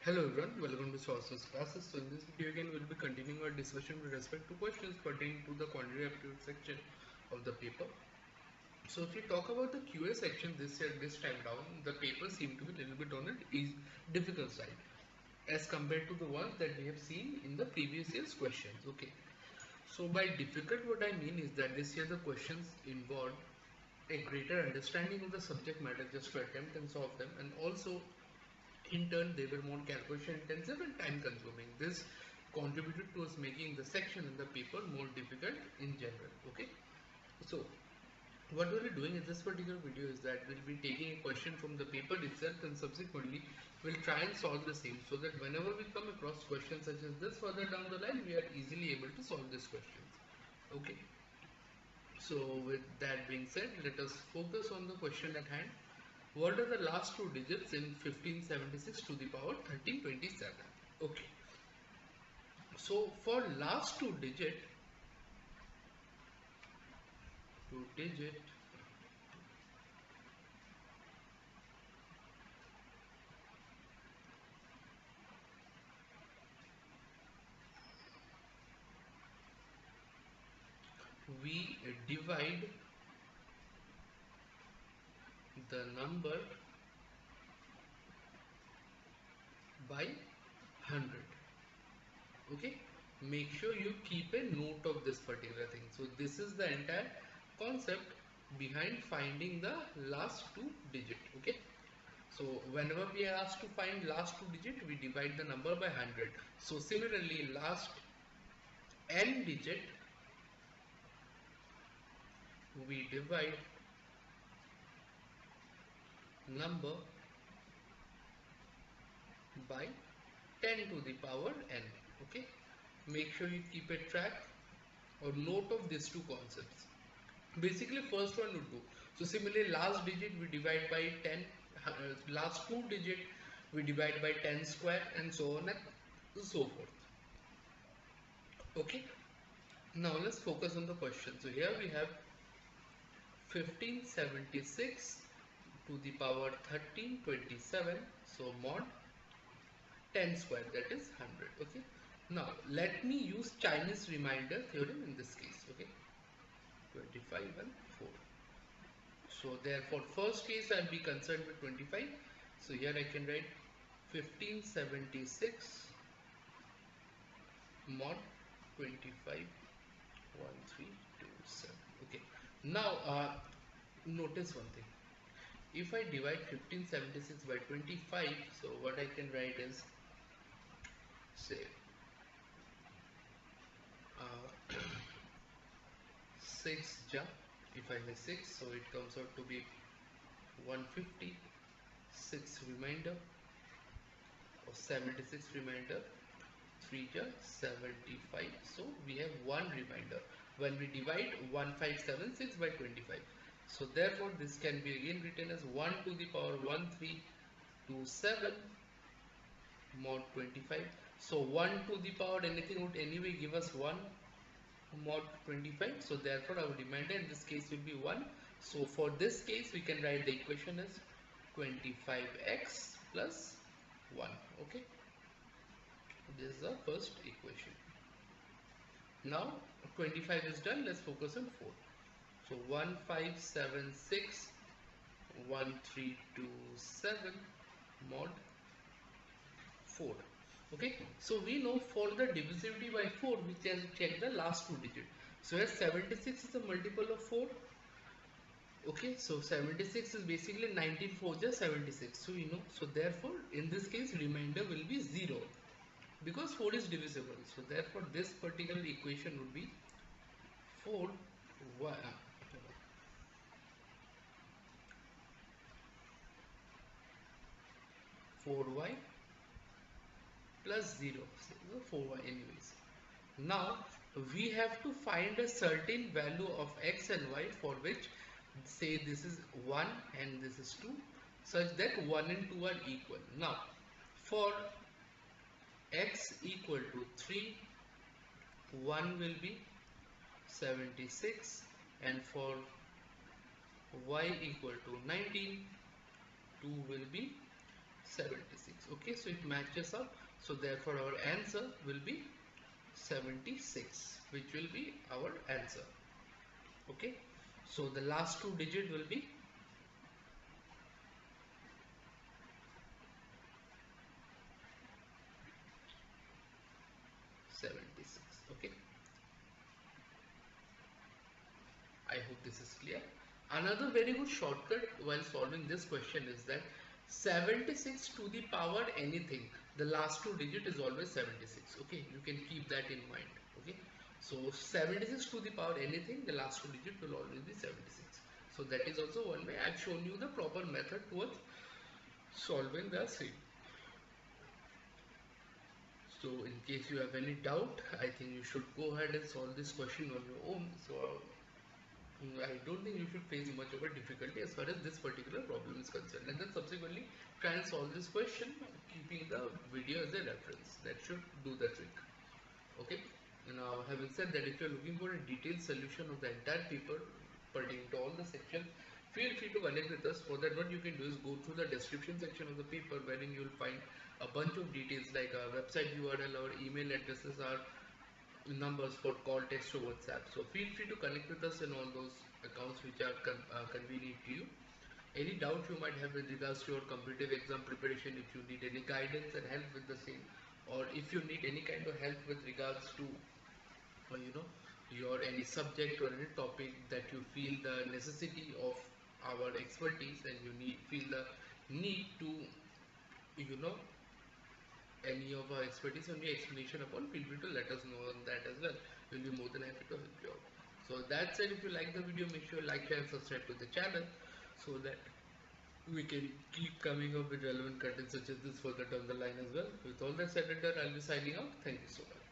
Hello everyone, welcome to Sources Classes. So in this video again we'll be continuing our discussion with respect to questions pertaining to the quantitative aptitude section of the paper. So if we talk about the QA section this time down, the paper seemed to be a little bit on the difficult side as compared to the ones that we have seen in the previous year's questions. Okay. So by difficult what I mean is that this year the questions involved a greater understanding of the subject matter just to attempt and solve them, and also in turn, they were more calculation intensive and time consuming. This contributed to us making the section in the paper more difficult in general. Okay, so what we'll be doing in this particular video is that we'll be taking a question from the paper itself and subsequently we'll try and solve the same, so that whenever we come across questions such as this further down the line, we are easily able to solve these questions. Okay, so with that being said, let us focus on the question at hand. What are the last two digits in 1576 to the power 1327? Okay. So for last two digit, we divide the number by 100. Okay, make sure you keep a note of this particular thing. So this is the entire concept behind finding the last two digit. Okay, so whenever we are asked to find last two digit, we divide the number by 100. So similarly, last n digit, we divide number by 10 to the power n. Okay, make sure you keep a track or note of these two concepts. Basically first one would go, so similarly last digit we divide by 10, last two digit we divide by 10 square, and so on and so forth. Okay, now let's focus on the question. So here we have 1576 to the power 1327, so mod 10 square, that is 100. Okay, now let me use Chinese remainder theorem in this case. Okay, 25 and 4. So therefore first case I'll be concerned with 25. So here I can write 1576 mod 25 1327. Okay, now notice one thing. If I divide 1576 by 25, so what I can write is, say, uh, 6 ja, if I say 6, so it comes out to be 150, 6 remainder, or 76 remainder, 3 ja 75, so we have one remainder when we divide 1576 by 25. So therefore this can be again written as 1 to the power 1327 mod 25. So 1 to the power anything would anyway give us 1 mod 25, so therefore our remainder in this case will be 1. So for this case we can write the equation as 25x plus 1. Okay, this is the first equation. Now 25 is done, let's focus on 4. So 1576 1327 mod 4. Okay, so we know for the divisibility by 4 we can check the last two digits. So as 76 is a multiple of 4. Okay, so 76 is basically 19 4 just 76. So you know, so therefore in this case remainder will be 0 because 4 is divisible. So therefore this particular equation would be 4y 4y plus 0, so 4y anyways. Now we have to find a certain value of x and y for which, say, this is 1 and this is 2, such that 1 and 2 are equal. Now for x equal to 3, 1 will be 76, and for y equal to 19, 2 will be 76. Okay, so it matches up. So therefore our answer will be 76, which will be our answer. Okay, so the last two digit will be 76. Okay, I hope this is clear. Another very good shortcut while solving this question is that 76 to the power anything, the last two digit is always 76. Okay, you can keep that in mind. Okay, so 76 to the power anything, the last two digit will always be 76. So that is also one way. I've shown you the proper method towards solving the same. So in case you have any doubt, I think you should go ahead and solve this question on your own. So I don't think you should face much of a difficulty as far as this particular problem is concerned. And then subsequently try and solve this question keeping the video as a reference. That should do the trick. Okay. Now, having said that, if you are looking for a detailed solution of the entire paper pertaining to all the sections, feel free to connect with us. For that, what you can do is go through the description section of the paper, wherein you will find a bunch of details like our website URL, our email addresses, our numbers for call, text, or WhatsApp. So feel free to connect with us in all those accounts which are convenient to you. Any doubt you might have with regards to your competitive exam preparation, if you need any guidance and help with the same, or if you need any kind of help with regards to your any subject or any topic that you feel the necessity of our expertise and you feel the need to you know any of our expertise or any explanation upon, feel free to let us know on that as well. We'll be more than happy to help you out. So that said, if you like the video, make sure you like, share and subscribe to the channel so that we can keep coming up with relevant content such as this further down the line as well. With all that said and done, I'll be signing out. Thank you so much.